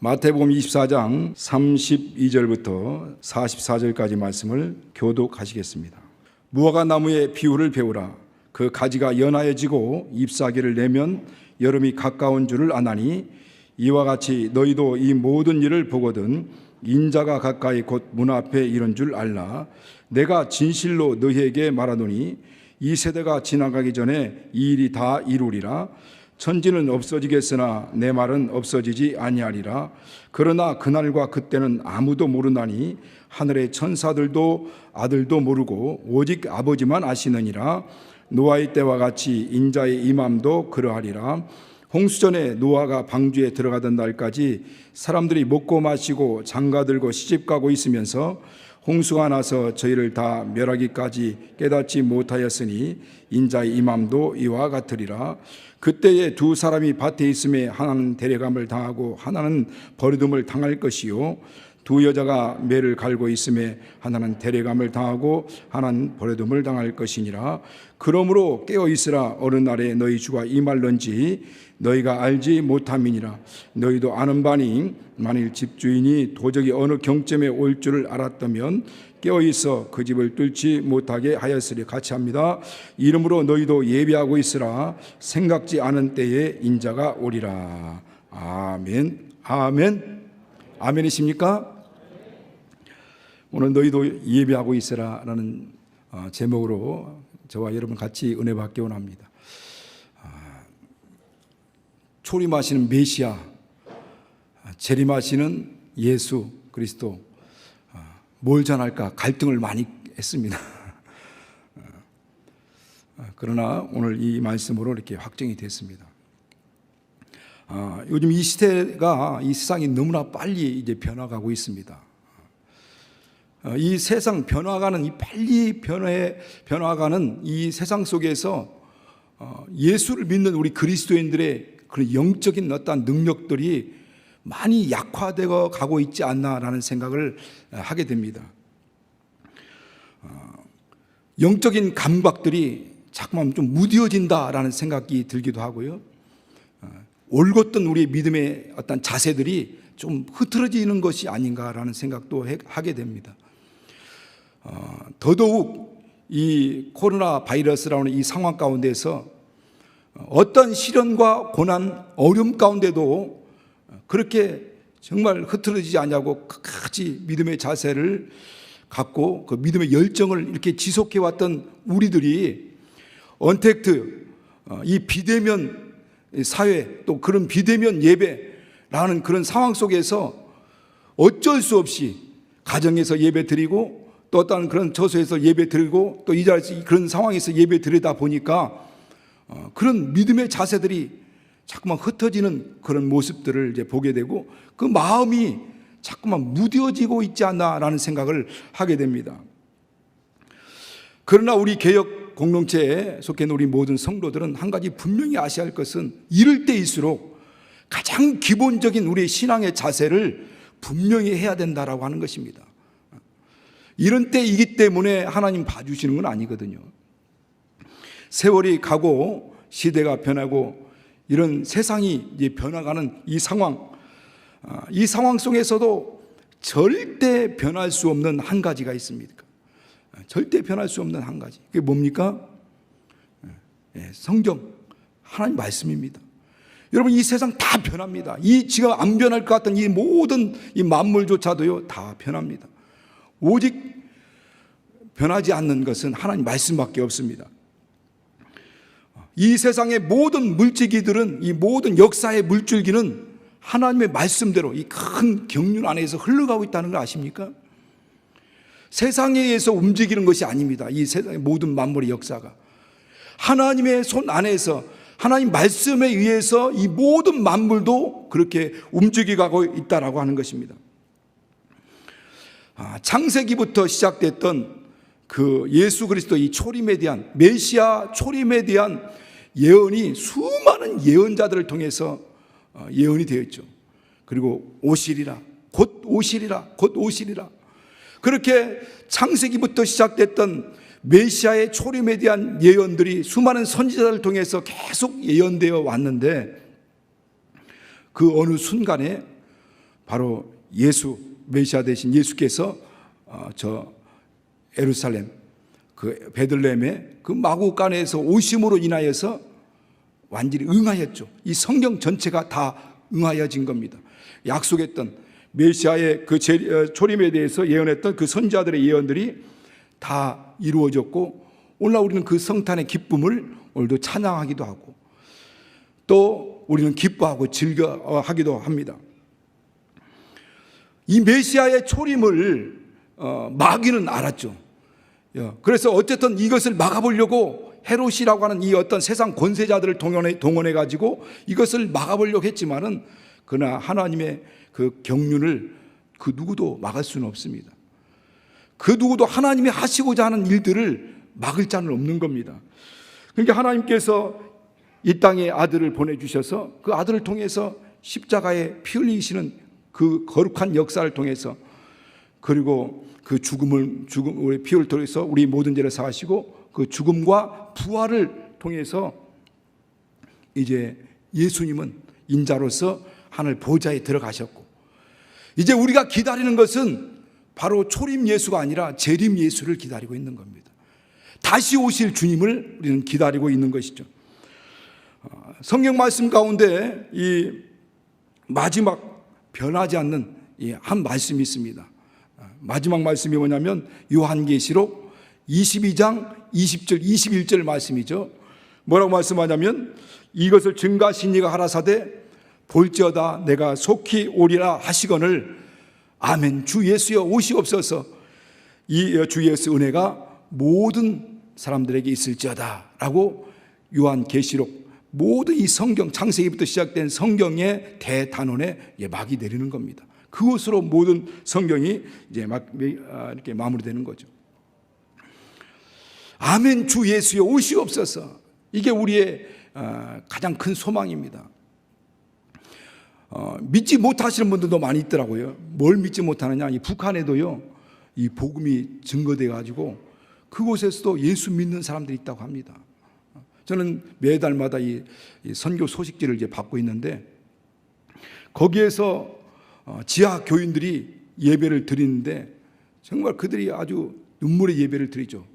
마태복음 24장 32절부터 44절까지 말씀을 교독하시겠습니다. 무화과 나무의 비유를 배우라. 그 가지가 연하여지고 잎사귀를 내면 여름이 가까운 줄을 아나니 이와 같이 너희도 이 모든 일을 보거든 인자가 가까이 곧 문 앞에 이른 줄 알라. 내가 진실로 너희에게 말하노니 이 세대가 지나가기 전에 이 일이 다 이루리라. 천지는 없어지겠으나 내 말은 없어지지 아니하리라. 그러나 그날과 그때는 아무도 모르나니 하늘의 천사들도 아들도 모르고 오직 아버지만 아시느니라. 노아의 때와 같이 인자의 임함도 그러하리라. 홍수전에 노아가 방주에 들어가던 날까지 사람들이 먹고 마시고 장가들고 시집가고 있으면서 홍수가 나서 저희를 다 멸하기까지 깨닫지 못하였으니 인자의 임함도 이와 같으리라. 그때에 두 사람이 밭에 있음에 하나는 데려감을 당하고 하나는 버려둠을 당할 것이요 두 여자가 매를 갈고 있음에 하나는 데려감을 당하고 하나는 버려둠을 당할 것이니라. 그러므로 깨어 있으라. 어느 날에 너희 주가 임할런지 너희가 알지 못함이니라. 너희도 아는 바니 만일 집주인이 도적이 어느 경점에 올 줄을 알았다면 깨어 있어 그 집을 뚫지 못하게 하였으리. 같이 합니다. 이러므로 너희도 예비하고 있으라. 생각지 않은 때에 인자가 오리라. 아멘. 아멘. 아멘이십니까? 오늘 너희도 예비하고 있으라 라는 제목으로 저와 여러분 같이 은혜 받기 원합니다. 초림하시는 메시아, 재림하시는 예수 그리스도, 뭘 전할까 갈등을 많이 했습니다. 그러나 오늘 이 말씀으로 이렇게 확정이 됐습니다. 요즘 이 시대가, 이 세상이 너무나 빨리 이제 변화가고 있습니다. 이 세상 변화가는, 이 빨리 변화가는 이 세상 속에서 예수를 믿는 우리 그리스도인들의 그런 영적인 어떤 능력들이 많이 약화되어 가고 있지 않나라는 생각을 하게 됩니다. 영적인 감각들이 자꾸만 좀 무뎌진다라는 생각이 들기도 하고요. 올곧던 우리의 믿음의 어떤 자세들이 좀 흐트러지는 것이 아닌가라는 생각도 하게 됩니다. 더더욱 이 코로나 바이러스라는 이 상황 가운데서 어떤 시련과 고난, 어려움 가운데도 그렇게 정말 흐트러지지 않냐고 끝까지 믿음의 자세를 갖고 그 믿음의 열정을 이렇게 지속해 왔던 우리들이 언택트, 이 비대면 사회, 또 그런 비대면 예배라는 그런 상황 속에서 어쩔 수 없이 가정에서 예배 드리고 또 어떤 그런 처소에서 예배 드리고 또 이 자리에서 그런 상황에서 예배 드리다 보니까 그런 믿음의 자세들이 자꾸만 흩어지는 그런 모습들을 이제 보게 되고 그 마음이 자꾸만 무뎌지고 있지 않나라는 생각을 하게 됩니다. 그러나 우리 개혁 공동체에 속해 있는 우리 모든 성도들은 한 가지 분명히 아셔야 할 것은 이럴 때일수록 가장 기본적인 우리의 신앙의 자세를 분명히 해야 된다라고 하는 것입니다. 이런 때이기 때문에 하나님 봐주시는 건 아니거든요. 세월이 가고 시대가 변하고 이런 세상이 이제 변화가는 이 상황 속에서도 절대 변할 수 없는 한 가지가 있습니다. 절대 변할 수 없는 한 가지. 그게 뭡니까? 성경, 하나님 말씀입니다. 여러분, 이 세상 다 변합니다. 이 지금 안 변할 것 같은 이 모든 이 만물조차도요 다 변합니다. 오직 변하지 않는 것은 하나님 말씀밖에 없습니다. 이 세상의 모든 물질기들은, 이 모든 역사의 물줄기는 하나님의 말씀대로 이 큰 경륜 안에서 흘러가고 있다는 걸 아십니까? 세상에 의해서 움직이는 것이 아닙니다. 이 세상의 모든 만물의 역사가 하나님의 손 안에서, 하나님 말씀에 의해서 이 모든 만물도 그렇게 움직여가고 있다라고 하는 것입니다. 창세기부터 시작됐던 그 예수 그리스도 이 초림에 대한, 메시아 초림에 대한 예언이 수많은 예언자들을 통해서 예언이 되어 있죠. 그리고 오시리라, 곧 오시리라, 곧 오시리라. 그렇게 창세기부터 시작됐던 메시아의 초림에 대한 예언들이 수많은 선지자들을 통해서 계속 예언되어 왔는데 그 어느 순간에 바로 예수, 메시아 되신 예수께서 저 예루살렘 그 베들레헴의 그 마구간에서 오심으로 인하여서 완전히 응하였죠. 이 성경 전체가 다 응하여진 겁니다. 약속했던 메시아의 그 초림에 대해서 예언했던 그 선지자들의 예언들이 다 이루어졌고, 오늘날 우리는 그 성탄의 기쁨을 오늘도 찬양하기도 하고 또 우리는 기뻐하고 즐겨하기도 합니다. 이 메시아의 초림을 마귀는 알았죠. 그래서 어쨌든 이것을 막아보려고 헤롯이라고 하는 이 어떤 세상 권세자들을 동원해 가지고 이것을 막아보려고 했지만은, 그러나 하나님의 그 경륜을 그 누구도 막을 수는 없습니다. 그 누구도 하나님이 하시고자 하는 일들을 막을 자는 없는 겁니다. 그러니까 하나님께서 이 땅에 아들을 보내주셔서 그 아들을 통해서 십자가에 피 흘리시는 그 거룩한 역사를 통해서, 그리고 그 우리 피를 통해서 우리 모든 죄를 사하시고 그 죽음과 부활을 통해서 이제 예수님은 인자로서 하늘 보좌에 들어가셨고, 이제 우리가 기다리는 것은 바로 초림 예수가 아니라 재림 예수를 기다리고 있는 겁니다. 다시 오실 주님을 우리는 기다리고 있는 것이죠. 성경 말씀 가운데 이 마지막 변하지 않는 한 말씀이 있습니다. 마지막 말씀이 뭐냐면 요한계시록 22장 20절 21절 말씀이죠. 뭐라고 말씀하냐면, 이것을 증가하신 이가 가라사대 볼지어다 내가 속히 오리라 하시거늘 아멘. 주 예수여 오시옵소서. 이 주 예수 은혜가 모든 사람들에게 있을지어다 라고 요한계시록 모든 이 성경 창세기부터 시작된 성경의 대단원에 막이 내리는 겁니다. 그것으로 모든 성경이 이제 이렇게 마무리되는 거죠. 아멘. 주 예수여 오시옵소서. 이게 우리의 가장 큰 소망입니다. 믿지 못하시는 분들도 많이 있더라고요. 뭘 믿지 못하느냐? 이 북한에도요, 이 복음이 증거돼 가지고 그곳에서도 예수 믿는 사람들이 있다고 합니다. 저는 매달마다 이 선교 소식지를 이제 받고 있는데, 거기에서 지하 교인들이 예배를 드리는데 정말 그들이 아주 눈물의 예배를 드리죠.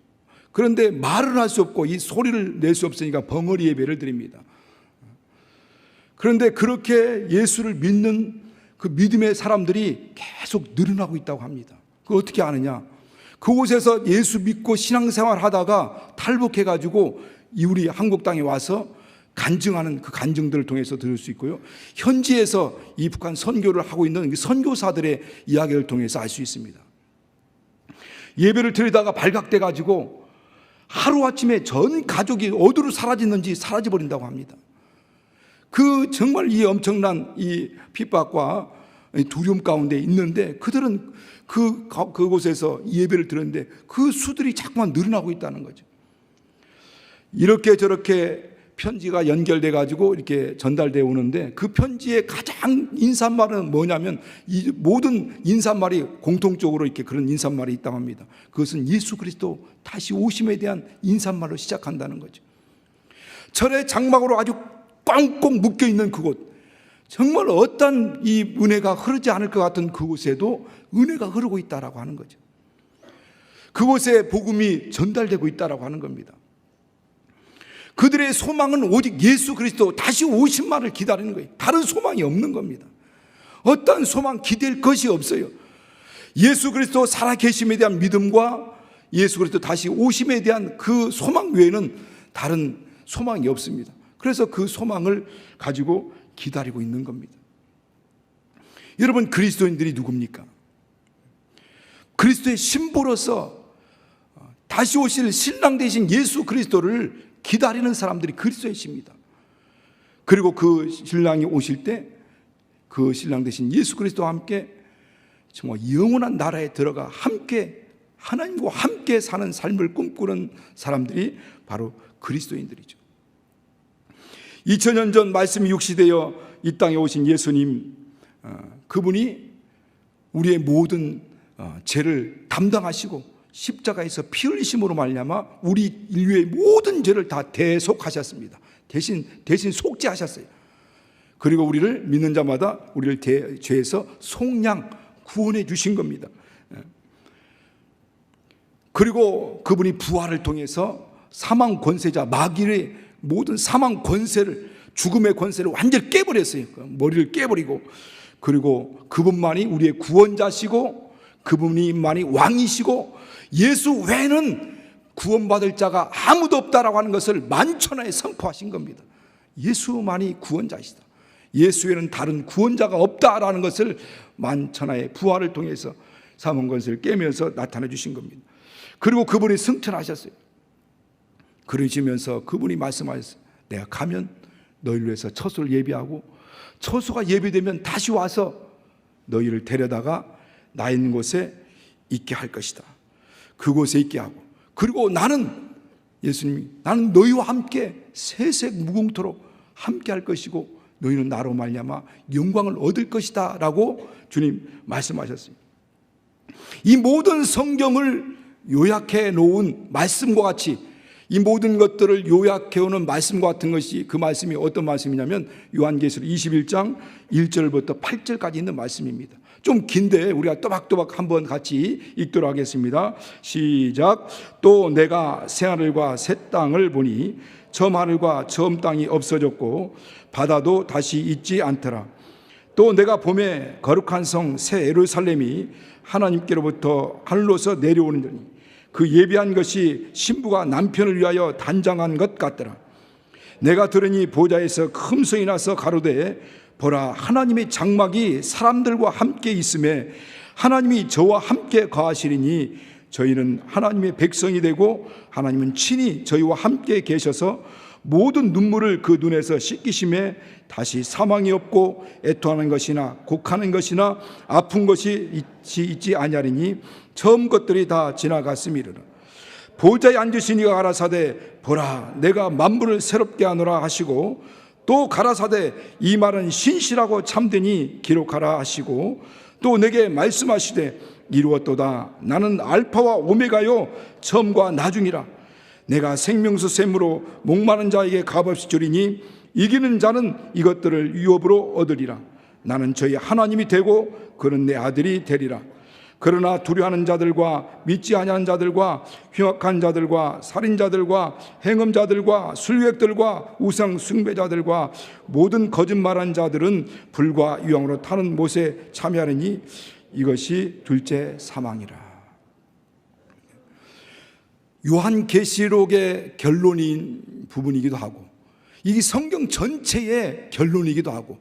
그런데 말을 할 수 없고 이 소리를 낼 수 없으니까 벙어리 예배를 드립니다. 그런데 그렇게 예수를 믿는 그 믿음의 사람들이 계속 늘어나고 있다고 합니다. 그걸 어떻게 아느냐? 그곳에서 예수 믿고 신앙생활 하다가 탈북해가지고 우리 한국 땅에 와서 간증하는 그 간증들을 통해서 들을 수 있고요. 현지에서 이 북한 선교를 하고 있는 선교사들의 이야기를 통해서 알 수 있습니다. 예배를 드리다가 발각돼가지고 하루아침에 전 가족이 어디로 사라졌는지 사라져버린다고 합니다. 그 정말 이 엄청난 이 핍박과 두려움 가운데 있는데 그들은 그곳에서 예배를 드렸는데 그 수들이 자꾸만 늘어나고 있다는 거죠. 이렇게 저렇게 편지가 연결돼 가지고 이렇게 전달되어 오는데, 그 편지의 가장 인사말은 뭐냐면, 이 모든 인사말이 공통적으로 이렇게 그런 인사말이 있다고 합니다. 그것은 예수 그리스도 다시 오심에 대한 인사말로 시작한다는 거죠. 철의 장막으로 아주 꽝꽝 묶여 있는 그곳, 정말 어떤 이 은혜가 흐르지 않을 것 같은 그곳에도 은혜가 흐르고 있다라고 하는 거죠. 그곳에 복음이 전달되고 있다라고 하는 겁니다. 그들의 소망은 오직 예수 그리스도 다시 오신 말을 기다리는 거예요. 다른 소망이 없는 겁니다. 어떤 소망 기댈 것이 없어요. 예수 그리스도 살아계심에 대한 믿음과 예수 그리스도 다시 오심에 대한 그 소망 외에는 다른 소망이 없습니다. 그래서 그 소망을 가지고 기다리고 있는 겁니다. 여러분, 그리스도인들이 누굽니까? 그리스도의 신부로서 다시 오실 신랑 되신 예수 그리스도를 기다리는 사람들이 그리스도의 신입니다. 그리고 그 신랑이 오실 때 그 신랑 되신 예수 그리스도와 함께 정말 영원한 나라에 들어가 함께 하나님과 함께 사는 삶을 꿈꾸는 사람들이 바로 그리스도인들이죠. 2000년 전 말씀이 육시되어 이 땅에 오신 예수님, 그분이 우리의 모든 죄를 담당하시고 십자가에서 피 흘리심으로 말미암아 우리 인류의 모든 죄를 다 대속하셨습니다. 대신 속죄하셨어요. 그리고 우리를 믿는 자마다 우리를 죄에서 속량 구원해 주신 겁니다. 그리고 그분이 부활을 통해서 사망 권세자 마귀의 모든 사망 권세를, 죽음의 권세를 완전히 깨버렸어요. 머리를 깨버리고, 그리고 그분만이 우리의 구원자시고 그분만이 왕이시고 예수 외에는 구원받을 자가 아무도 없다라고 하는 것을 만천하에 선포하신 겁니다. 예수만이 구원자이시다, 예수 외에는 다른 구원자가 없다라는 것을 만천하에 부활을 통해서 사망 권세를 깨면서 나타내 주신 겁니다. 그리고 그분이 승천하셨어요. 그러시면서 그분이 말씀하셨어요. 내가 가면 너희를 위해서 처소를 예비하고 처소가 예비되면 다시 와서 너희를 데려다가 나 있는 곳에 있게 할 것이다. 그곳에 있게 하고, 그리고 나는, 예수님이 나는 너희와 함께 세세 무궁토록 함께 할 것이고 너희는 나로 말미암아 영광을 얻을 것이다 라고 주님 말씀하셨습니다. 이 모든 성경을 요약해 놓은 말씀과 같이, 이 모든 것들을 요약해 오는 말씀과 같은 것이, 그 말씀이 어떤 말씀이냐면 요한계시록 21장 1절부터 8절까지 있는 말씀입니다. 좀 긴데 우리가 또박또박 한번 같이 읽도록 하겠습니다. 시작. 또 내가 새하늘과 새 땅을 보니 처음 하늘과 처음 땅이 없어졌고 바다도 다시 있지 않더라. 또 내가 봄에 거룩한 성 새 예루살렘이 하나님께로부터 하늘로서 내려오는더니 그 예비한 것이 신부가 남편을 위하여 단장한 것 같더라. 내가 들으니 보좌에서 큰 소리 나서 가로되 보라, 하나님의 장막이 사람들과 함께 있음에 하나님이 저와 함께 거하시리니 저희는 하나님의 백성이 되고 하나님은 친히 저희와 함께 계셔서 모든 눈물을 그 눈에서 씻기심에 다시 사망이 없고 애통하는 것이나 곡하는 것이나 아픈 것이 있지 아니하리니 처음 것들이 다 지나갔음이로라. 보좌에 앉으신 이가 가라사대 보라, 내가 만물을 새롭게 하노라 하시고, 또 가라사대 이 말은 신실하고 참되니 기록하라 하시고, 또 내게 말씀하시되 이루었도다. 나는 알파와 오메가요 처음과 나중이라. 내가 생명수 샘으로 목마른 자에게 값없이 주리니 이기는 자는 이것들을 유업으로 얻으리라. 나는 저희 하나님이 되고 그는 내 아들이 되리라. 그러나 두려워하는 자들과 믿지 아니하는 자들과 흉악한 자들과 살인자들과 행음자들과 술객들과 우상 숭배자들과 모든 거짓말한 자들은 불과 유황으로 타는 못에 참여하리니 이것이 둘째 사망이라. 요한계시록의 결론인 부분이기도 하고, 이 성경 전체의 결론이기도 하고,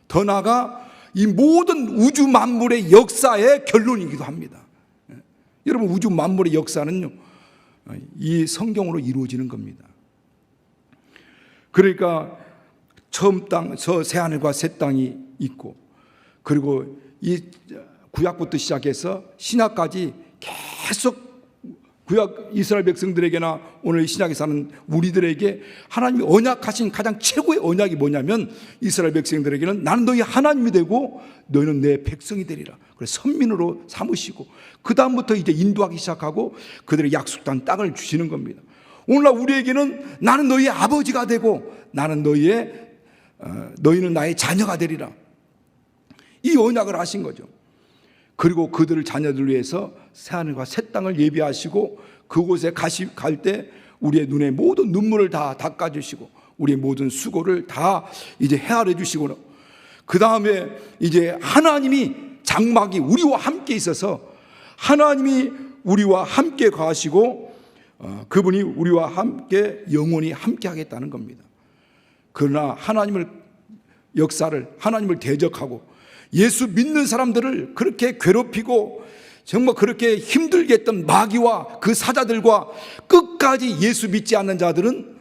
더 나아가 이 모든 우주 만물의 역사의 결론이기도 합니다. 여러분, 우주 만물의 역사는요, 이 성경으로 이루어지는 겁니다. 그러니까 처음 땅, 저 새하늘과 새 땅이 있고, 그리고 이 구약부터 시작해서 신약까지 계속 구약 이스라엘 백성들에게나 오늘 신약에 사는 우리들에게 하나님이 언약하신 가장 최고의 언약이 뭐냐면, 이스라엘 백성들에게는 나는 너희 하나님이 되고 너희는 내 백성이 되리라. 그래서 선민으로 삼으시고 그 다음부터 이제 인도하기 시작하고 그들의 약속한 땅을 주시는 겁니다. 오늘날 우리에게는 나는 너희의 아버지가 되고 나는 너희는 나의 자녀가 되리라. 이 언약을 하신 거죠. 그리고 그들을 자녀들 위해서 새하늘과 새 땅을 예비하시고 그곳에 갈 때 우리의 눈에 모든 눈물을 다 닦아주시고 우리의 모든 수고를 다 이제 헤아려 주시고, 그 다음에 이제 하나님이 장막이 우리와 함께 있어서 하나님이 우리와 함께 가시고 그분이 우리와 함께 영원히 함께 하겠다는 겁니다. 그러나 하나님을 역사를, 하나님을 대적하고 예수 믿는 사람들을 그렇게 괴롭히고 정말 그렇게 힘들게 했던 마귀와 그 사자들과 끝까지 예수 믿지 않는 자들은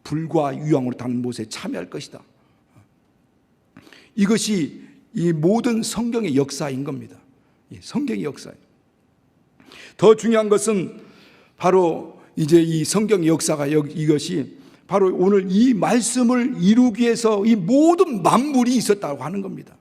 불과 유황으로 타는 못에 참여할 것이다. 이것이 이 모든 성경의 역사인 겁니다. 성경의 역사예요. 더 중요한 것은 바로 이제 이 성경의 역사가 이것이 바로 오늘 이 말씀을 이루기 위해서 이 모든 만물이 있었다고 하는 겁니다.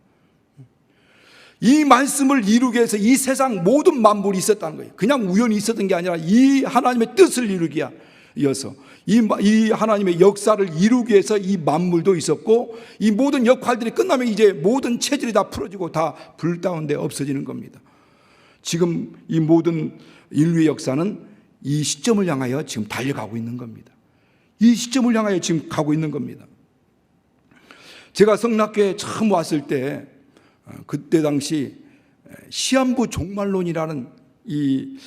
이 말씀을 이루기 위해서 이 세상 모든 만물이 있었다는 거예요. 그냥 우연히 있었던 게 아니라 이 하나님의 뜻을 이루기야. 이어서 이 하나님의 역사를 이루기 위해서 이 만물도 있었고, 이 모든 역할들이 끝나면 이제 모든 체질이 다 풀어지고 다 불 가운데 없어지는 겁니다. 지금 이 모든 인류의 역사는 이 시점을 향하여 지금 달려가고 있는 겁니다. 이 시점을 향하여 지금 가고 있는 겁니다. 제가 성락교에 처음 왔을 때, 그때 당시 시한부 종말론이라는 이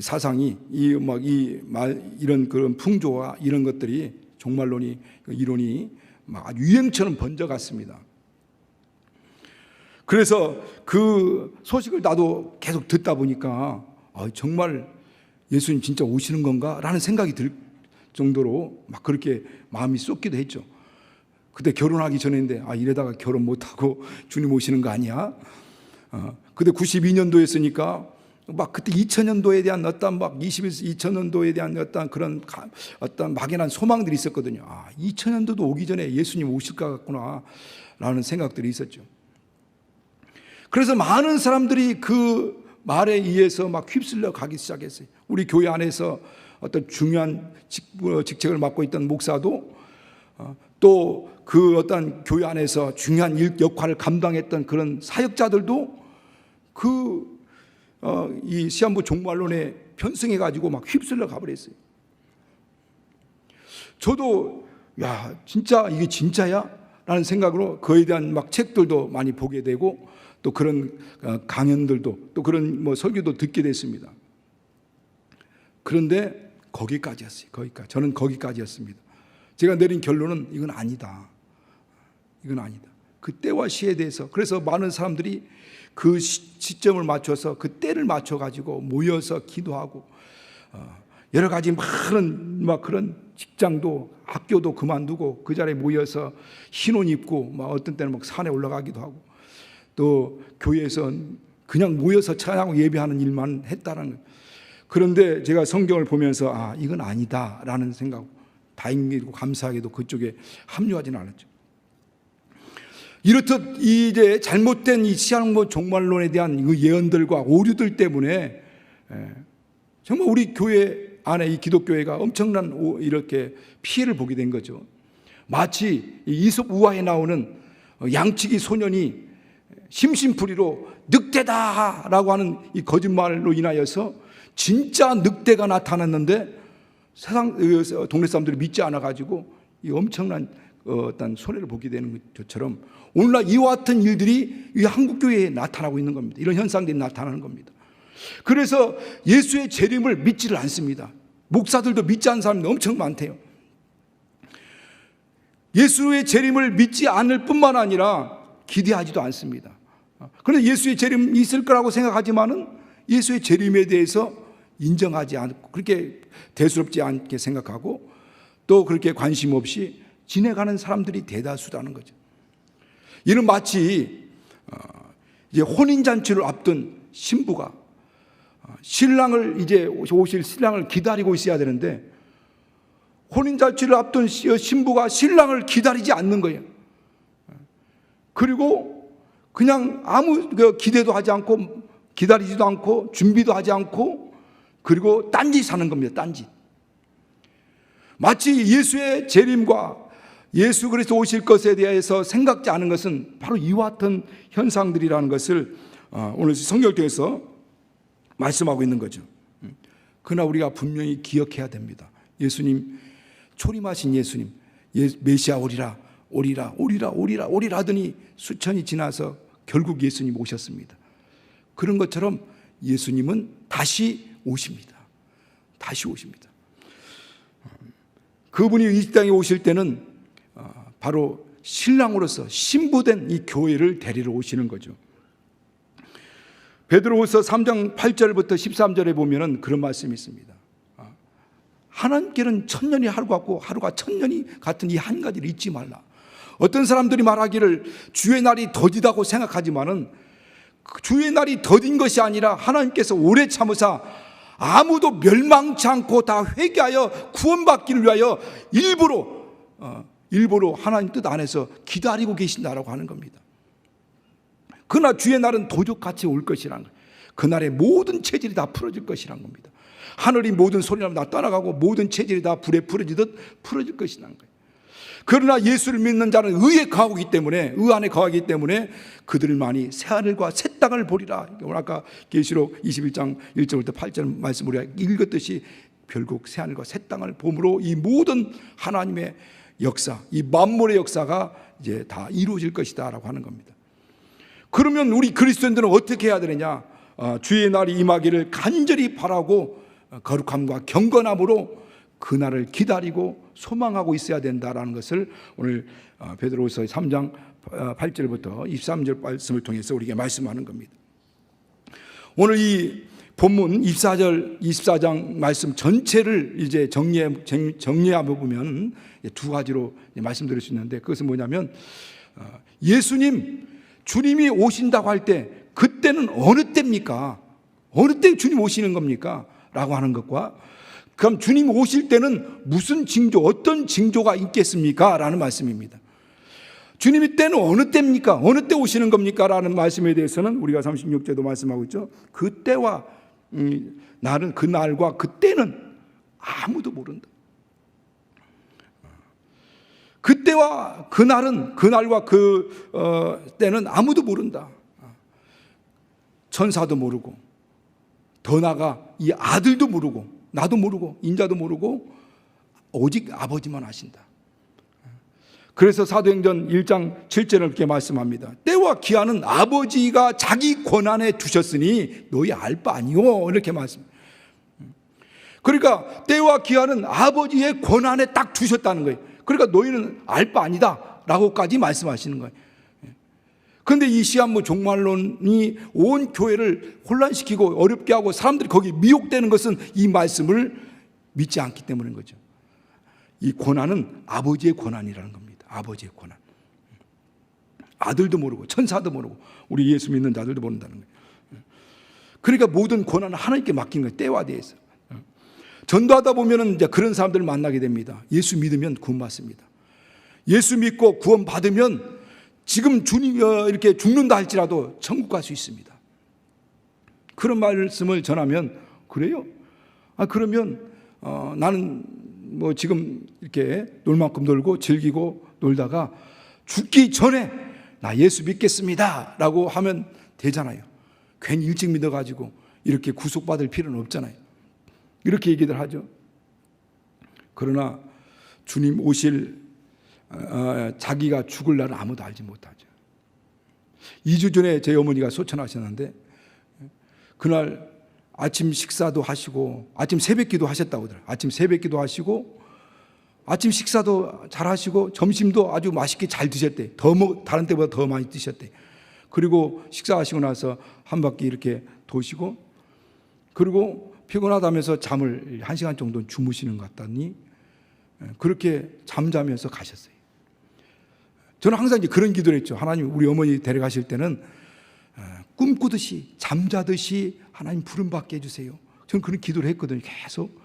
사상이, 이런 그런 풍조와 이런 것들이, 종말론이, 이론이 막 유행처럼 번져갔습니다. 그래서 그 소식을 나도 계속 듣다 보니까 정말 예수님 진짜 오시는 건가? 라는 생각이 들 정도로 막 그렇게 마음이 쏟기도 했죠. 그때 결혼하기 전인데 이러다가 결혼 못하고 주님 오시는 거 아니야? 그때 92년도였으니까 막 그때 2000년도에 대한 어떤 막 2000년도에 대한 어떤 그런 어떤 막연한 소망들이 있었거든요. 2000년도도 오기 전에 예수님 오실 것 같구나 라는 생각들이 있었죠. 그래서 많은 사람들이 그 말에 의해서 막 휩쓸려 가기 시작했어요. 우리 교회 안에서 어떤 중요한 직책을 맡고 있던 목사도, 또 그 어떤 교회 안에서 중요한 역할을 감당했던 그런 사역자들도 이 시한부 종말론에 편승해 가지고 막 휩쓸려 가버렸어요. 저도 진짜 이게 진짜야? 라는 생각으로 그에 대한 막 책들도 많이 보게 되고, 또 그런 강연들도, 또 그런 설교도 듣게 됐습니다. 그런데 거기까지였어요. 저는 거기까지였습니다. 제가 내린 결론은 이건 아니다. 이건 아니다. 그 때와 시에 대해서, 그래서 많은 사람들이 그 시점을 맞춰서, 그 때를 맞춰가지고 모여서 기도하고, 여러 가지 그런 직장도, 학교도 그만두고 그 자리에 모여서 흰옷 입고, 어떤 때는 산에 올라가기도 하고, 또 교회에서 그냥 모여서 찬양하고 예배하는 일만 했다는 거예요. 그런데 제가 성경을 보면서 이건 아니다라는 생각, 다행히도 감사하게도 그쪽에 합류하지는 않았죠. 이렇듯 이제 잘못된 이 시한부 종말론에 대한 그 예언들과 오류들 때문에 정말 우리 교회 안에, 이 기독교회가 엄청난 이렇게 피해를 보게 된 거죠. 마치 이솝 우화에 나오는 양치기 소년이 심심풀이로 늑대다라고 하는 이 거짓말로 인하여서 진짜 늑대가 나타났는데 동네 사람들이 믿지 않아 가지고 이 엄청난 어떤 손해를 보게 되는 것처럼, 오늘날 이와 같은 일들이 이 한국 교회에 나타나고 있는 겁니다. 이런 현상들이 나타나는 겁니다. 그래서 예수의 재림을 믿지를 않습니다. 목사들도 믿지 않는 사람이 엄청 많대요. 예수의 재림을 믿지 않을 뿐만 아니라 기대하지도 않습니다. 그런데 예수의 재림이 있을 거라고 생각하지만은 예수의 재림에 대해서 인정하지 않고, 그렇게 대수롭지 않게 생각하고, 또 그렇게 관심 없이 지내가는 사람들이 대다수라는 거죠. 이는 마치 이제 혼인잔치를 앞둔 신부가 신랑을, 이제 오실 신랑을 기다리고 있어야 되는데, 혼인잔치를 앞둔 신부가 신랑을 기다리지 않는 거예요. 그리고 그냥 아무 기대도 하지 않고, 기다리지도 않고, 준비도 하지 않고, 그리고 딴짓 사는 겁니다. 딴짓. 마치 예수의 재림과 예수 그리스도 오실 것에 대해서 생각지 않은 것은 바로 이와 같은 현상들이라는 것을 오늘 성경을 통해서 말씀하고 있는 거죠. 그러나 우리가 분명히 기억해야 됩니다. 예수님, 초림하신 예수님, 메시아 오리라 하더니 수천이 지나서 결국 예수님 오셨습니다. 그런 것처럼 예수님은 다시 오십니다. 다시 오십니다. 그분이 이 땅에 오실 때는 바로 신랑으로서 신부된 이 교회를 데리러 오시는 거죠. 베드로후서 3장 8절부터 13절에 보면은 그런 말씀이 있습니다. 하나님께는 천년이 하루 같고 하루가 천년이 같은 이 한 가지를 잊지 말라. 어떤 사람들이 말하기를 주의 날이 더디다고 생각하지만은 주의 날이 더딘 것이 아니라 하나님께서 오래 참으사 아무도 멸망치 않고 다 회개하여 구원받기를 위하여 일부러 하나님 뜻 안에서 기다리고 계신다라고 하는 겁니다. 그러나 주의 날은 도적같이 올 것이라는 거예요. 그날의 모든 체질이 다 풀어질 것이라는 겁니다. 하늘이 모든 소리나면 다 떠나가고 모든 체질이 다 불에 풀어지듯 풀어질 것이라는 거예요. 그러나 예수를 믿는 자는 의에 거하기 때문에, 의 안에 거하기 때문에 그들만이 새하늘과 새 땅을 보리라. 오늘 아까 계시록 21장 1절부터 8절 말씀 우리가 읽었듯이 결국 새하늘과 새 땅을 봄으로 이 모든 하나님의 역사, 이 만물의 역사가 이제 다 이루어질 것이다 라고 하는 겁니다. 그러면 우리 그리스도인들은 어떻게 해야 되느냐? 주의 날이 임하기를 간절히 바라고 거룩함과 경건함으로 그날을 기다리고 소망하고 있어야 된다라는 것을 오늘 베드로후서 3장 8절부터 23절 말씀을 통해서 우리에게 말씀하는 겁니다. 오늘 이 본문 24장 말씀 전체를 이제 정리해 보면 두 가지로 말씀드릴 수 있는데, 그것은 뭐냐면 예수님, 주님이 오신다고 할 때 그때는 어느 때입니까? 어느 때 주님 오시는 겁니까? 라고 하는 것과, 그럼 주님 오실 때는 무슨 징조, 어떤 징조가 있겠습니까? 라는 말씀입니다. 주님이 때는 어느 때입니까? 어느 때 오시는 겁니까? 라는 말씀에 대해서는 우리가 36절도 말씀하고 있죠. 그때와 날은, 그날과 그때는 아무도 모른다. 그때와 그날은, 그날과 때는 아무도 모른다. 천사도 모르고, 더 나아가 이 아들도 모르고, 나도 모르고, 인자도 모르고, 오직 아버지만 아신다. 그래서 사도행전 1장 7절을 이렇게 말씀합니다. 때와 기한은 아버지가 자기 권한에 두셨으니 너희 알 바 아니오, 이렇게 말씀합니다. 그러니까 때와 기한은 아버지의 권한에 딱 두셨다는 거예요. 그러니까 너희는 알 바 아니다 라고까지 말씀하시는 거예요. 그런데 이 시한부 종말론이 온 교회를 혼란시키고 어렵게 하고 사람들이 거기 미혹되는 것은 이 말씀을 믿지 않기 때문인 거죠. 이 권한은 아버지의 권한이라는 겁니다. 아버지의 권한. 아들도 모르고 천사도 모르고 우리 예수 믿는 자들도 모른다는 거예요. 그러니까 모든 권한은 하나님께 맡긴 거예요. 때와 대해서. 전도하다 보면은 이제 그런 사람들을 만나게 됩니다. 예수 믿으면 구원받습니다. 예수 믿고 구원받으면 지금 주님 이렇게 죽는다 할지라도 천국 갈 수 있습니다. 그런 말씀을 전하면, 그래요? 그러면 나는 뭐 지금 이렇게 놀 만큼 놀고 즐기고 놀다가 죽기 전에 나 예수 믿겠습니다 라고 하면 되잖아요. 괜히 일찍 믿어가지고 이렇게 구속받을 필요는 없잖아요. 이렇게 얘기들 하죠. 그러나 주님 오실 자기가 죽을 날은 아무도 알지 못하죠. 2주 전에 제 어머니가 소천하셨는데 그날 아침 식사도 하시고 아침 새벽기도 하셨다고 하더라고요. 아침 새벽기도 하시고 아침 식사도 잘 하시고 점심도 아주 맛있게 잘 드셨대. 다른 때보다 더 많이 드셨대. 그리고 식사하시고 나서 한 바퀴 이렇게 도시고, 그리고 피곤하다면서 잠을 1시간 정도 주무시는 것 같다니 그렇게 잠자면서 가셨어요. 저는 항상 이제 그런 기도를 했죠. 하나님, 우리 어머니 데려가실 때는 꿈꾸듯이 잠자듯이 하나님 부름받게 해주세요. 저는 그런 기도를 했거든요. 계속.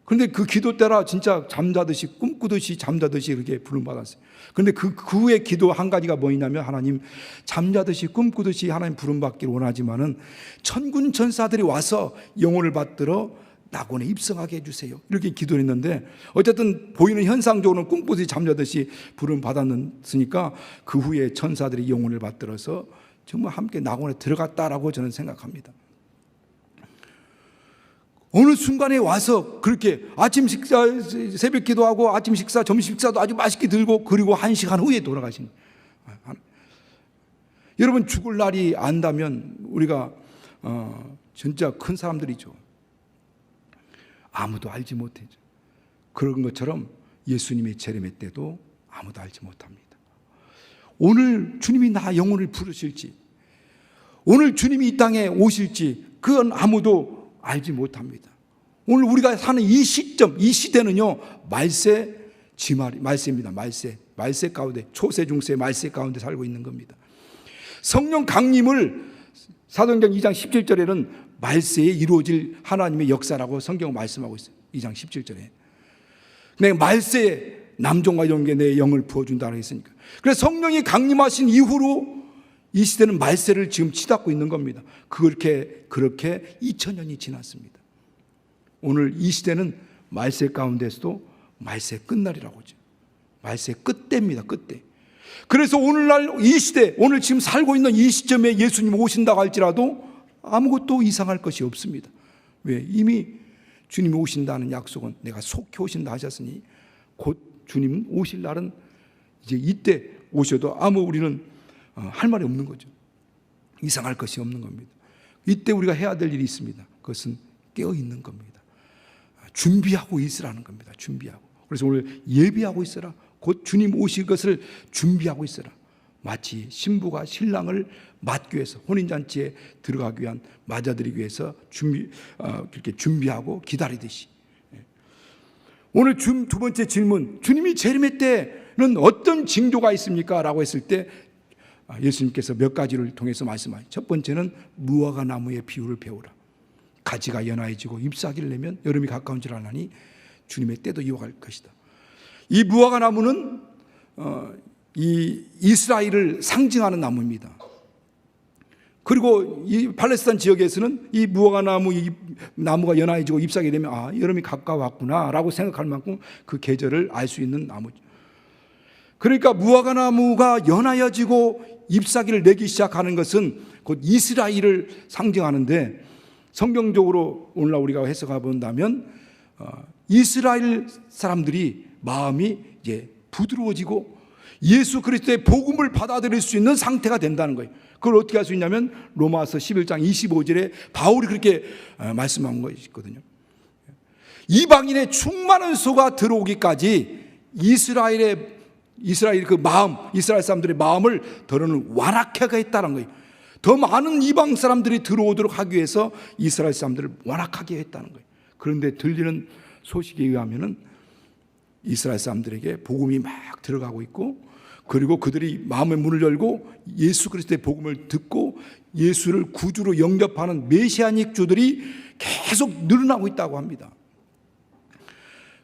그런데 그 기도 때라 진짜 잠자듯이 꿈꾸듯이 잠자듯이 이렇게 부름받았어요. 그런데 그 후에 기도 한 가지가 뭐냐면, 하나님, 잠자듯이 꿈꾸듯이 하나님 부름받기를 원하지만은 천군 천사들이 와서 영혼을 받들어 낙원에 입성하게 해주세요. 이렇게 기도를 했는데, 어쨌든 보이는 현상적으로는 꿈꾸듯이 잠자듯이 부름받았으니까 그 후에 천사들이 영혼을 받들어서 정말 함께 낙원에 들어갔다라고 저는 생각합니다. 어느 순간에 와서 그렇게 아침 식사, 새벽 기도하고 아침 식사, 점심 식사도 아주 맛있게 들고, 그리고 1시간 후에 돌아가신. 여러분, 죽을 날이 안다면 우리가 진짜 큰 사람들이죠. 아무도 알지 못하죠. 그런 것처럼 예수님의 재림의 때도 아무도 알지 못합니다. 오늘 주님이 나 영혼을 부르실지, 오늘 주님이 이 땅에 오실지, 그건 아무도 알지 못합니다. 오늘 우리가 사는 이 시점, 이 시대는요, 말세입니다. 말세 가운데, 초세 중세 말세 가운데 살고 있는 겁니다. 성령 강림을 사도행전 2장 17절에는 말세에 이루어질 하나님의 역사라고 성경은 말씀하고 있어요. 2장 17절에. 내가 말세에 남종과 영계 내 영을 부어준다고 했으니까. 그래서 성령이 강림하신 이후로 이 시대는 말세를 지금 치닫고 있는 겁니다. 그렇게 2000년이 지났습니다. 오늘 이 시대는 말세 가운데서도 말세 끝날이라고 하죠. 말세 끝대입니다. 끝대. 그래서 오늘날 이 시대, 오늘 지금 살고 있는 이 시점에 예수님 오신다고 할지라도 아무것도 이상할 것이 없습니다. 왜? 이미 주님이 오신다는 약속은 내가 속히 오신다 하셨으니 곧 주님 오실 날은 이제 이때 오셔도 아무 우리는 할 말이 없는 거죠. 이상할 것이 없는 겁니다. 이때 우리가 해야 될 일이 있습니다. 그것은 깨어 있는 겁니다. 준비하고 있으라는 겁니다. 준비하고. 그래서 오늘 예비하고 있어라. 곧 주님 오실 것을 준비하고 있어라. 마치 신부가 신랑을 맞기 위해서 혼인잔치에 들어가기 위한 맞아들이기 위해서 그렇게 준비하고 기다리듯이. 오늘 두 번째 질문, 주님이 재림의 때는 어떤 징조가 있습니까? 라고 했을 때 예수님께서 몇 가지를 통해서 말씀하셨죠. 첫 번째는 무화과 나무의 비유를 배우라. 가지가 연하해지고 잎사귀를 내면 여름이 가까운 줄 아나니 주님의 때도 이어갈 것이다. 이 무화과 나무는 이 이스라엘을 상징하는 나무입니다. 그리고 이 팔레스타인 지역에서는 이 무화과 나무가 연하해지고 잎사귀가 되면 여름이 가까웠구나라고 생각할 만큼 그 계절을 알 수 있는 나무죠. 그러니까 무화과 나무가 연하여지고 잎사귀를 내기 시작하는 것은 곧 이스라엘을 상징하는데, 성경적으로 오늘날 우리가 해석해 본다면 이스라엘 사람들이 마음이 이제 부드러워지고 예수 그리스도의 복음을 받아들일 수 있는 상태가 된다는 거예요. 그걸 어떻게 할 수 있냐면 로마서 11장 25절에 바울이 그렇게 말씀한 것이거든요. 이방인의 충만한 소가 들어오기까지 이스라엘 그 마음, 이스라엘 사람들의 마음을 더러는 완악하게 했다는 거예요. 더 많은 이방 사람들이 들어오도록 하기 위해서 이스라엘 사람들을 완악하게 했다는 거예요. 그런데 들리는 소식에 의하면은 이스라엘 사람들에게 복음이 막 들어가고 있고, 그리고 그들이 마음의 문을 열고 예수 그리스도의 복음을 듣고 예수를 구주로 영접하는 메시아닉 주들이 계속 늘어나고 있다고 합니다.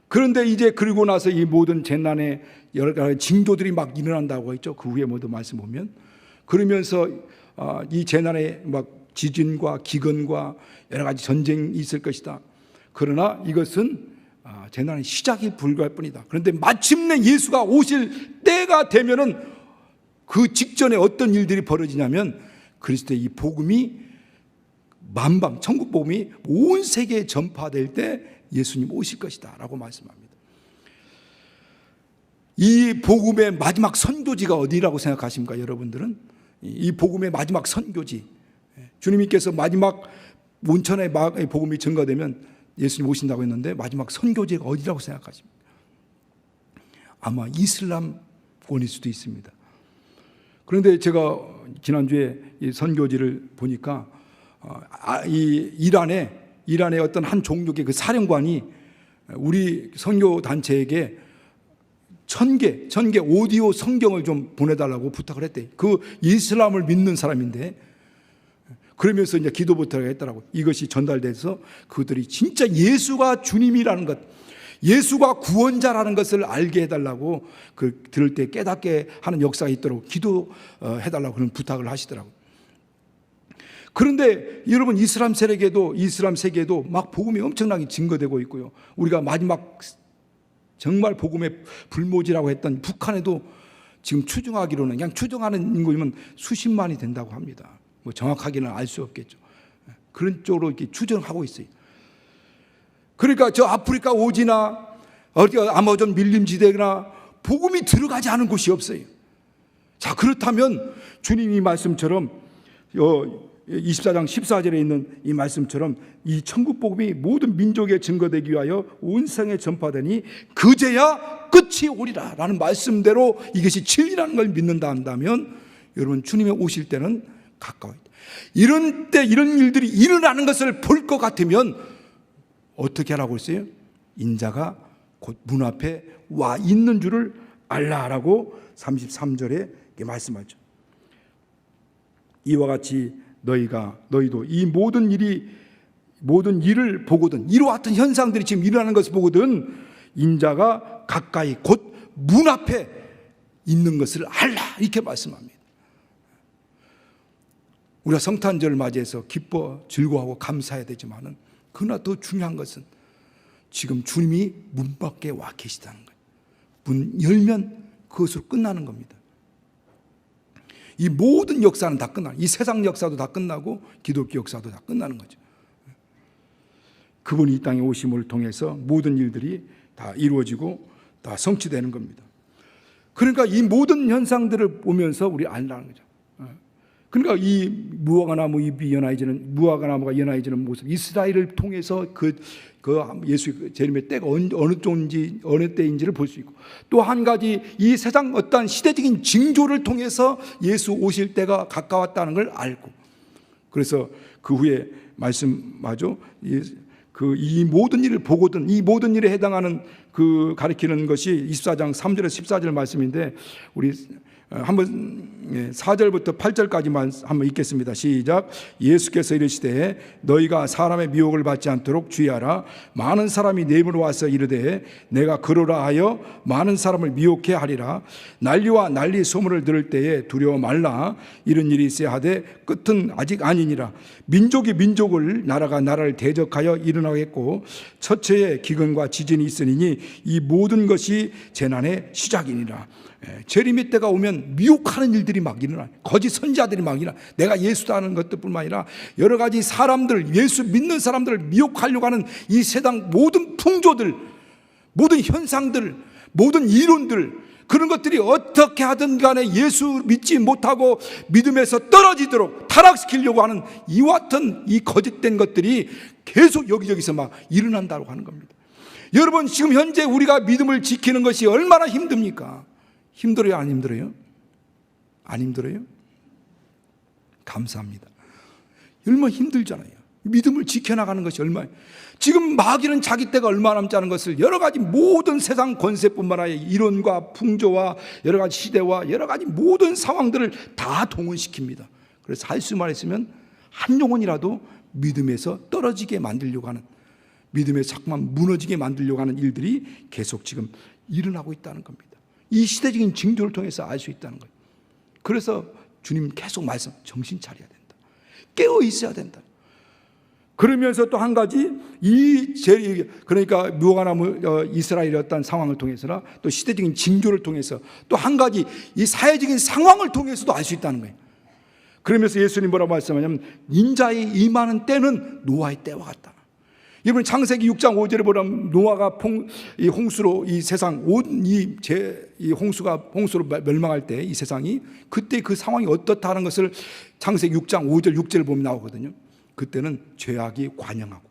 그런데 이제 그리고 나서 이 모든 재난의 여러 가지 징조들이 막 일어난다고 했죠. 그 후에 모두 말씀 보면. 그러면서 이 재난에 막 지진과 기근과 여러 가지 전쟁이 있을 것이다. 그러나 이것은 재난의 시작이 불과할 뿐이다. 그런데 마침내 예수가 오실 때가 되면은 그 직전에 어떤 일들이 벌어지냐면 그리스도의 이 복음이 만방, 천국 복음이 온 세계에 전파될 때 예수님 오실 것이다 라고 말씀합니다. 이 복음의 마지막 선교지가 어디라고 생각하십니까? 여러분들은 이 복음의 마지막 선교지, 주님께서 마지막 온천의 복음이 증거되면 예수님 오신다고 했는데 마지막 선교지가 어디라고 생각하십니까? 아마 이슬람권일 수도 있습니다. 그런데 제가 지난주에 이 선교지를 보니까 이 이란의 어떤 한 종족의 그 사령관이 우리 선교 단체에게 1000개 오디오 성경을 좀 보내달라고 부탁을 했대. 그 이슬람을 믿는 사람인데, 그러면서 이제 기도 부탁을 했더라고. 이것이 전달돼서 그들이 진짜 예수가 주님이라는 것, 예수가 구원자라는 것을 알게 해달라고, 그 들을 때 깨닫게 하는 역사가 있도록 기도해달라고 그런 부탁을 하시더라고. 그런데 여러분, 이슬람 세계에도 막 복음이 엄청나게 증거되고 있고요. 우리가 마지막 정말 복음의 불모지라고 했던 북한에도 지금 추정하기로는, 그냥 추정하는 인구면 수십만이 된다고 합니다. 뭐 정확하게는 알 수 없겠죠. 그런 쪽으로 이렇게 추정하고 있어요. 그러니까 저 아프리카 오지나 아마존 밀림지대나 복음이 들어가지 않은 곳이 없어요. 자, 그렇다면 주님이 말씀처럼 24장 14절에 있는 이 말씀처럼 이 천국 복음이 모든 민족에 증거되기 위하여 온 세상에 전파되니 그제야 끝이 오리라 라는 말씀대로 이것이 진리라는 걸 믿는다 한다면, 여러분, 주님이 오실 때는 가까워요. 이런 때 이런 일들이 일어나는 것을 볼 것 같으면 어떻게 하라고 했어요? 인자가 곧 문 앞에 와 있는 줄을 알라라고 33절에 말씀하죠. 이와 같이 너희도 이 모든 일을 보거든, 이와 같은 현상들이 지금 일어나는 것을 보거든 인자가 가까이 곧 문 앞에 있는 것을 알라, 이렇게 말씀합니다. 우리가 성탄절을 맞이해서 기뻐 즐거워하고 감사해야 되지만은, 그러나 더 중요한 것은 지금 주님이 문 밖에 와 계시다는 거예요. 문 열면 그것으로 끝나는 겁니다. 이 모든 역사는 다 끝나는, 이 세상 역사도 다 끝나고 기독교 역사도 다 끝나는 거죠. 그분이 이 땅에 오심을 통해서 모든 일들이 다 이루어지고 다 성취되는 겁니다. 그러니까 이 모든 현상들을 보면서 우리 알라는 거죠. 그러니까 이 무화과 나무가 연하여지는 모습, 이스라엘을 통해서 그 예수 재림의 때가 어느 때인지를 볼 수 있고, 또 한 가지 이 세상 어떠한 시대적인 징조를 통해서 예수 오실 때가 가까웠다는 걸 알고, 그래서 그 후에 말씀하죠. 이 모든 일을 보거든, 이 모든 일에 해당하는 그 가리키는 것이 24장 3절에서 14절 말씀인데, 우리 한번 4절부터 8절까지만 한번 읽겠습니다. 시작. 예수께서 이르시되 너희가 사람의 미혹을 받지 않도록 주의하라. 많은 사람이 내 입으로 와서 이르되 내가 그러라 하여 많은 사람을 미혹해 하리라. 난리와 난리 소문을 들을 때에 두려워 말라. 이런 일이 있어야 하되 끝은 아직 아니니라. 민족이 민족을, 나라가 나라를 대적하여 일어나겠고 처처에 기근과 지진이 있으니 이 모든 것이 재난의 시작이니라. 재림의 때가 오면 미혹하는 일들이 막 일어나, 거짓 선지자들이 막 일어나. 내가 예수다는 것뿐만 아니라 여러 가지 사람들, 예수 믿는 사람들을 미혹하려고 하는 이 세상 모든 풍조들, 모든 현상들, 모든 이론들, 그런 것들이 어떻게 하든 간에 예수 믿지 못하고 믿음에서 떨어지도록 타락시키려고 하는 이와 같은 이 거짓된 것들이 계속 여기저기서 막 일어난다고 하는 겁니다. 여러분, 지금 현재 우리가 믿음을 지키는 것이 얼마나 힘듭니까? 힘들어요? 안 힘들어요? 안 힘들어요? 감사합니다. 얼마나 힘들잖아요. 믿음을 지켜나가는 것이 얼마나. 지금 마귀는 자기 때가 얼마 남지 않은 것을 여러 가지 모든 세상 권세뿐만 아니라 이론과 풍조와 여러 가지 시대와 여러 가지 모든 상황들을 다 동원시킵니다. 그래서 할 수만 있으면 한 영혼이라도 믿음에서 떨어지게 만들려고 하는, 믿음에서 자꾸만 무너지게 만들려고 하는 일들이 계속 지금 일어나고 있다는 겁니다. 이 시대적인 징조를 통해서 알 수 있다는 거예요. 그래서 주님 계속 말씀, 정신 차려야 된다. 깨어 있어야 된다. 그러면서 또 한 가지, 그러니까 무화과나무 이스라엘이었던 상황을 통해서나 또 시대적인 징조를 통해서 또 한 가지 이 사회적인 상황을 통해서도 알 수 있다는 거예요. 그러면서 예수님 뭐라고 말씀하냐면 인자의 임하는 때는 노아의 때와 같다. 여러분, 창세기 6장 5절에 보면 노아가 홍수로 이 세상 홍수로 멸망할 때 이 세상이, 그때 그 상황이 어떻다는 것을 창세기 6장 5절 6절을 보면 나오거든요. 그때는 죄악이 관영하고,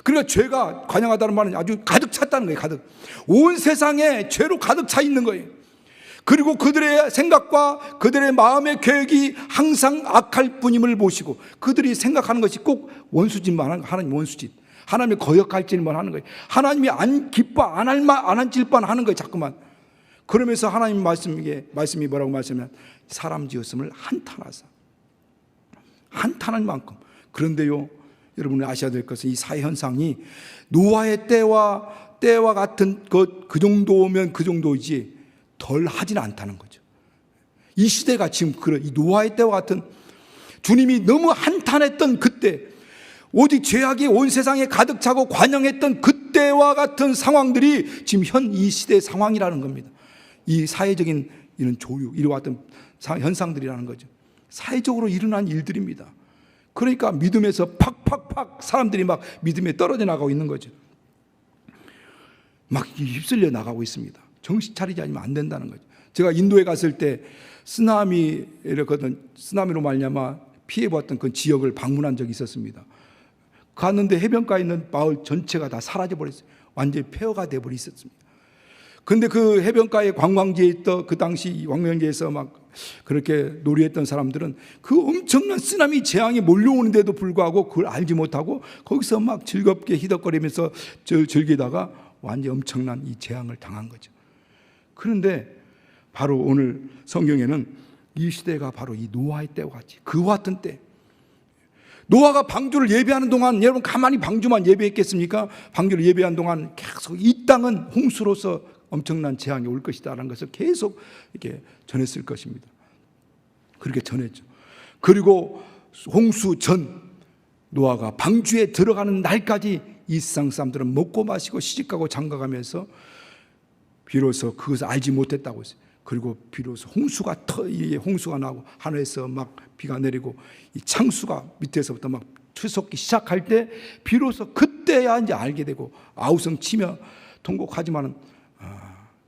그러니까 죄가 관영하다는 말은 아주 가득 찼다는 거예요. 가득, 온 세상에 죄로 가득 차 있는 거예요. 그리고 그들의 생각과 그들의 마음의 계획이 항상 악할 뿐임을 보시고, 그들이 생각하는 것이 꼭 원수짓만 하나님 원수짓, 하나님이 거역할 짓만 하는 거예요. 하나님이 안 기뻐 안 할 짓만 하는 거예요. 자꾸만. 그러면서 하나님 말씀이 뭐라고 말씀하면 사람 지었음을 한탄할 만큼. 그런데요, 여러분이 아셔야 될 것은 이 사회 현상이 노아의 때와 같은 그 정도면 그 정도이지 덜 하지는 않다는 거죠. 이 시대가 지금 이 노아의 때와 같은, 주님이 너무 한탄했던 그때, 오직 죄악이 온 세상에 가득 차고 관영했던 그때와 같은 상황들이 지금 이 시대의 상황이라는 겁니다. 이 사회적인 이런 조육, 이와 같은 현상들이라는 거죠. 사회적으로 일어난 일들입니다. 그러니까 믿음에서 팍팍팍 사람들이 막 믿음에 떨어져 나가고 있는 거죠. 막 휩쓸려 나가고 있습니다. 정신 차리지 않으면 안 된다는 거죠. 제가 인도에 갔을 때 쓰나미로 말미암아 피해봤던 그 지역을 방문한 적이 있었습니다. 갔는데 해변가에 있는 마을 전체가 다 사라져버렸어요. 완전히 폐허가 되어버려 있었습니다. 근데 그 해변가에 관광지에 있던 그 당시 관광지에서 막 그렇게 놀이했던 사람들은 그 엄청난 쓰나미 재앙이 몰려오는데도 불구하고 그걸 알지 못하고 거기서 막 즐겁게 희덕거리면서 즐기다가 완전히 엄청난 이 재앙을 당한 거죠. 그런데 바로 오늘 성경에는 이 시대가 바로 이 노아의 때와 같이 그와 같은 때, 노아가 방주를 예배하는 동안 여러분 가만히 방주만 예배했겠습니까? 방주를 예배한 동안 계속 이 땅은 홍수로서 엄청난 재앙이 올 것이다라는 것을 계속 이렇게 전했을 것입니다. 그렇게 전했죠. 그리고 홍수 전 노아가 방주에 들어가는 날까지 이 세상 사람들은 먹고 마시고 시집가고 장가가면서 비로소 그것을 알지 못했다고 했어요. 그리고 비로소 홍수가 나고 하늘에서 막 비가 내리고 이 창수가 밑에서부터 막 추석기 시작할 때 비로소 그때야 이제 알게 되고 아우성 치며 통곡하지만은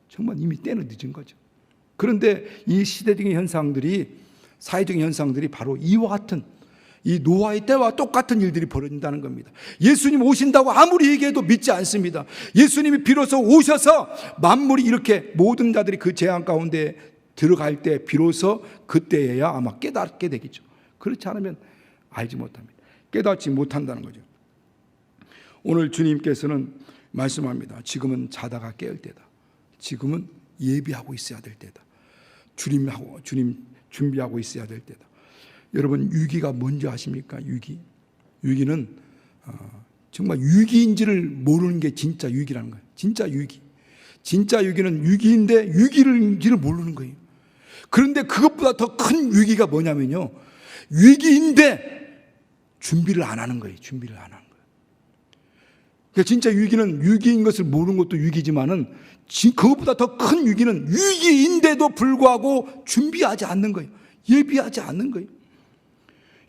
정말 이미 때는 늦은 거죠. 그런데 이 시대적인 현상들이, 사회적인 현상들이 바로 이와 같은 이 노아의 때와 똑같은 일들이 벌어진다는 겁니다. 예수님 오신다고 아무리 얘기해도 믿지 않습니다. 예수님이 비로소 오셔서 만물이 이렇게 모든 자들이 그 재앙 가운데 들어갈 때 비로소 그때에야 아마 깨닫게 되겠죠. 그렇지 않으면 알지 못합니다. 깨닫지 못한다는 거죠. 오늘 주님께서는 말씀합니다. 지금은 자다가 깨을 때다. 지금은 예비하고 있어야 될 때다. 주님 준비하고 있어야 될 때다. 여러분, 위기가 뭔지 아십니까? 위기는 정말 위기인지를 모르는 게 진짜 위기라는 거예요. 진짜 위기는 위기인데 위기인지를 모르는 거예요. 그런데 그것보다 더 큰 위기가 뭐냐면요, 위기인데 준비를 안 하는 거예요. 준비를 안 하는 거예요. 그러니까 진짜 위기는 위기인 것을 모르는 것도 위기지만은 그것보다 더 큰 위기는 위기인데도 불구하고 준비하지 않는 거예요. 예비하지 않는 거예요.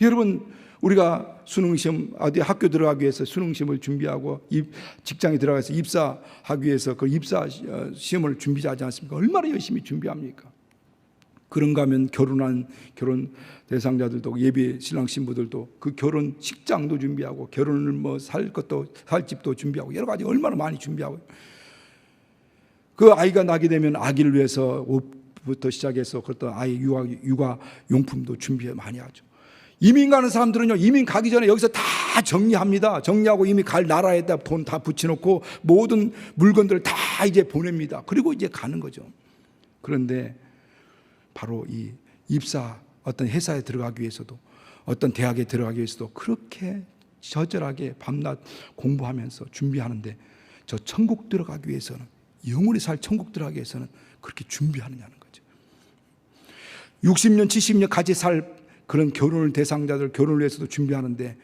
여러분, 우리가 수능시험, 어디 학교 들어가기 위해서 수능시험을 준비하고 직장에 들어가서 입사하기 위해서 그 입사 시험을 준비하지 않습니까? 얼마나 열심히 준비합니까? 그런가 하면 결혼 대상자들도, 예비 신랑 신부들도 그 결혼식장도 준비하고, 결혼을 살 집도 준비하고, 여러 가지 얼마나 많이 준비하고, 그 아이가 나게 되면 아기를 위해서 옷부터 시작해서 그것도 아이 육아 용품도 준비 많이 하죠. 이민 가는 사람들은요, 이민 가기 전에 여기서 다 정리합니다. 정리하고 이미 갈 나라에다 돈 다 붙여놓고 모든 물건들을 다 이제 보냅니다. 그리고 이제 가는 거죠. 그런데 바로 이 입사, 어떤 회사에 들어가기 위해서도, 어떤 대학에 들어가기 위해서도 그렇게 처절하게 밤낮 공부하면서 준비하는데, 저 천국 들어가기 위해서는, 영원히 살 천국 들어가기 위해서는 그렇게 준비하느냐는 거죠. 60년, 70년 같이 살 그런 결혼을 대상자들, 결혼을 위해서도 준비하는데,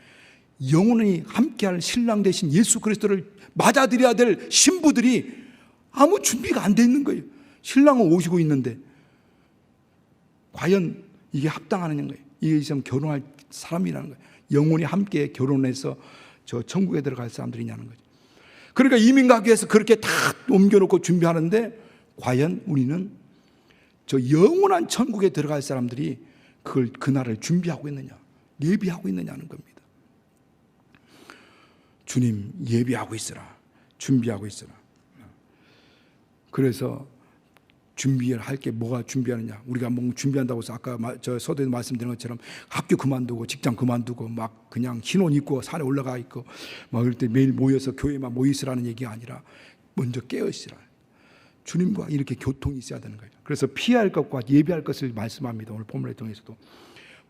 영원히 함께할 신랑 대신 예수 그리스도를 맞아들여야 될 신부들이 아무 준비가 안 돼 있는 거예요. 신랑은 오시고 있는데 과연 이게 합당하느냐는 거예요. 이게 지금 결혼할 사람이라는 거예요. 영원히 함께 결혼해서 저 천국에 들어갈 사람들이냐는 거죠. 그러니까 이민 가기 위해서 그렇게 다 옮겨놓고 준비하는데, 과연 우리는 저 영원한 천국에 들어갈 사람들이 그날을 준비하고 있느냐, 예비하고 있느냐는 겁니다. 주님, 예비하고 있으라, 준비하고 있으라. 그래서 준비할 게 뭐가 준비하느냐? 우리가 뭐 준비한다고 해서 아까 저 서두에 말씀드린 것처럼 학교 그만두고 직장 그만두고 막 그냥 흰옷 입고 산에 올라가 있고 막 그럴 때 매일 모여서 교회만 모여 있으라는 얘기가 아니라 먼저 깨어 있으라. 주님과 이렇게 교통이 있어야 되는 거예요. 그래서 피할 것과 예비할 것을 말씀합니다. 오늘 본문을 통해서도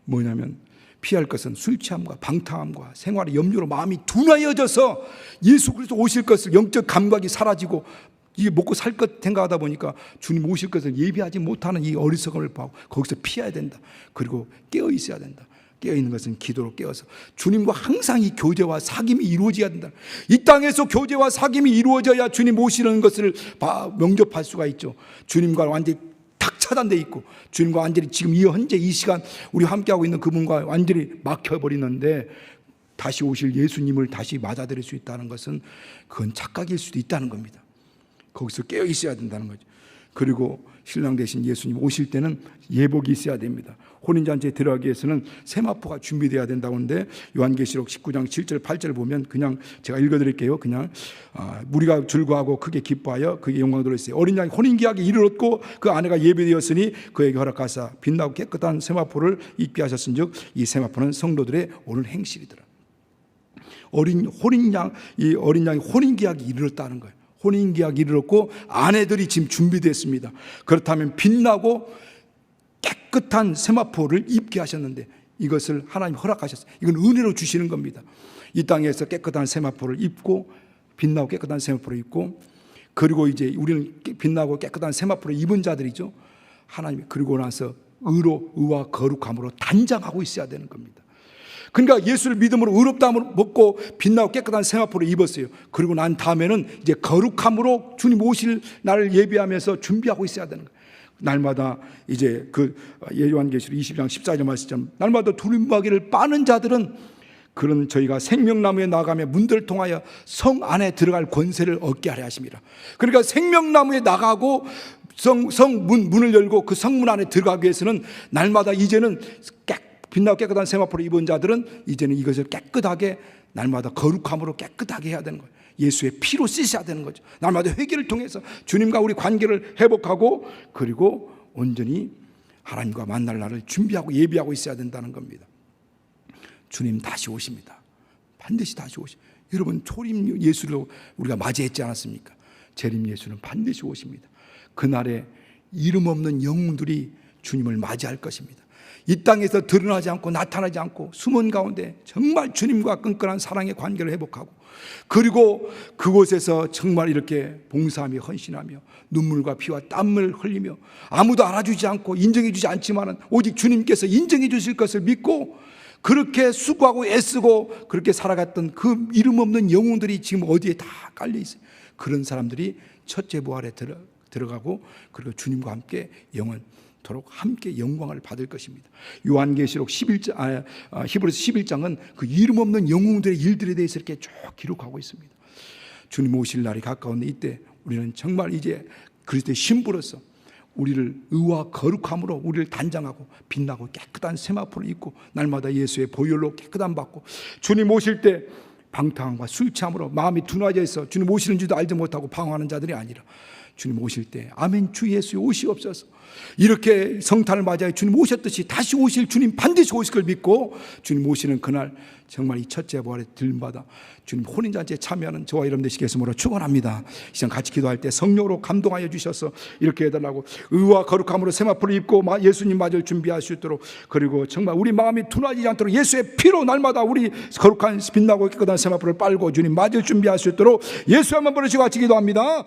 뭐냐면, 피할 것은 술 취함과 방탕함과 생활의 염려로 마음이 둔하여져서 예수 그리스도 오실 것을, 영적 감각이 사라지고 이게 먹고 살 것 생각하다 보니까 주님 오실 것을 예비하지 못하는 이 어리석음을 보고 거기서 피해야 된다. 그리고 깨어 있어야 된다. 깨어 있는 것은 기도로 깨어서 주님과 항상 이 교제와 사귐이 이루어져야 된다. 이 땅에서 교제와 사귐이 이루어져야 주님 오시는 것을 명접할 수가 있죠. 주님과 완전히 탁 차단되어 있고, 주님과 완전히 지금 이 현재 이 시간 우리 함께하고 있는 그분과 완전히 막혀버리는데, 다시 오실 예수님을 다시 맞아들일 수 있다는 것은 그건 착각일 수도 있다는 겁니다. 거기서 깨어 있어야 된다는 거죠. 그리고 신랑 대신 예수님 오실 때는 예복이 있어야 됩니다. 혼인잔치에 들어가기 위해서는 세마포가 준비되어야 된다고 하는데, 요한계시록 19장 7절 8절을 보면 그냥 제가 읽어드릴게요. 그냥 우리가 즐거워하고 크게 기뻐하여 그에게 영광 돌렸어요. 어린 양이 혼인계약에 이르렀고 그 아내가 예비되었으니 그에게 허락하사 빛나고 깨끗한 세마포를 입게 하셨은즉 이 세마포는 성도들의 오늘 행실이더라. 어린 양이 혼인계약에 이르렀다는 거예요. 혼인계약이 이르렀고 아내들이 지금 준비됐습니다. 그렇다면 빛나고 깨끗한 세마포를 입게 하셨는데, 이것을 하나님 허락하셨어요. 이건 은혜로 주시는 겁니다. 이 땅에서 깨끗한 세마포를 입고, 빛나고 깨끗한 세마포를 입고, 그리고 이제 우리는 빛나고 깨끗한 세마포를 입은 자들이죠. 하나님이 그리고 나서 의와 거룩함으로 단장하고 있어야 되는 겁니다. 그러니까 예수를 믿음으로 의롭다함을 먹고 빛나고 깨끗한 세마포를 입었어요. 그리고 난 다음에는 이제 거룩함으로 주님 오실 날을 예비하면서 준비하고 있어야 되는 거예요. 날마다 이제 그 요한계시록 20장 14절 말씀처럼 날마다 두루마기를 빠는 자들은 그런 저희가 생명나무에 나가며 문들을 통하여 성 안에 들어갈 권세를 얻게 하려 하십니다. 그러니까 생명나무에 나가고 문을 열고 그 성문 안에 들어가기 위해서는 날마다 이제는 빛나고 깨끗한 세마포를 입은 자들은 이제는 이것을 깨끗하게 날마다 거룩함으로 깨끗하게 해야 되는 거예요. 예수의 피로 씻어야 되는 거죠. 날마다 회개를 통해서 주님과 우리 관계를 회복하고 그리고 온전히 하나님과 만날 날을 준비하고 예비하고 있어야 된다는 겁니다. 주님 다시 오십니다. 반드시 다시 오십니다. 여러분 초림 예수로 우리가 맞이했지 않았습니까? 재림 예수는 반드시 오십니다. 그날에 이름 없는 영웅들이 주님을 맞이할 것입니다. 이 땅에서 드러나지 않고 나타나지 않고 숨은 가운데 정말 주님과 끈끈한 사랑의 관계를 회복하고 그리고 그곳에서 정말 이렇게 봉사하며 헌신하며 눈물과 피와 땀을 흘리며 아무도 알아주지 않고 인정해 주지 않지만 오직 주님께서 인정해 주실 것을 믿고 그렇게 수고하고 애쓰고 그렇게 살아갔던 그 이름 없는 영웅들이 지금 어디에 다 깔려 있어요. 그런 사람들이 첫째 부활에 들어가고 그리고 주님과 함께 영원토록 함께 영광을 받을 것입니다. 요한계시록 11장, 히브리서 11장은 그 이름 없는 영웅들의 일들에 대해서 이렇게 쭉 기록하고 있습니다. 주님 오실 날이 가까운데 이때 우리는 정말 이제 그리스도의 신부로서 우리를 의와 거룩함으로 우리를 단장하고 빛나고 깨끗한 세마포를 입고 날마다 예수의 보혈로 깨끗함 받고 주님 오실 때 방탕함과 술 취함으로 마음이 둔화져 있어 주님 오시는지도 알지 못하고 방황하는 자들이 아니라 주님 오실 때 아멘 주 예수의 오시옵소서 이렇게 성탄을 맞이해 주님 오셨듯이 다시 오실 주님 반드시 오실 걸 믿고 주님 오시는 그날 정말 이 첫째 부활에 들림받아 주님 혼인잔치에 참여하는 저와 여러분 되시게 해서 축원합니다. 이 시간 같이 기도할 때 성령으로 감동하여 주셔서 이렇게 해달라고 의와 거룩함으로 세마포를 입고 예수님 맞을 준비할 수 있도록 그리고 정말 우리 마음이 둔하지 않도록 예수의 피로 날마다 우리 거룩한 빛나고 깨끗한 세마포를 빨고 주님 맞을 준비할 수 있도록 예수 한번 부르시고 같이 기도합니다.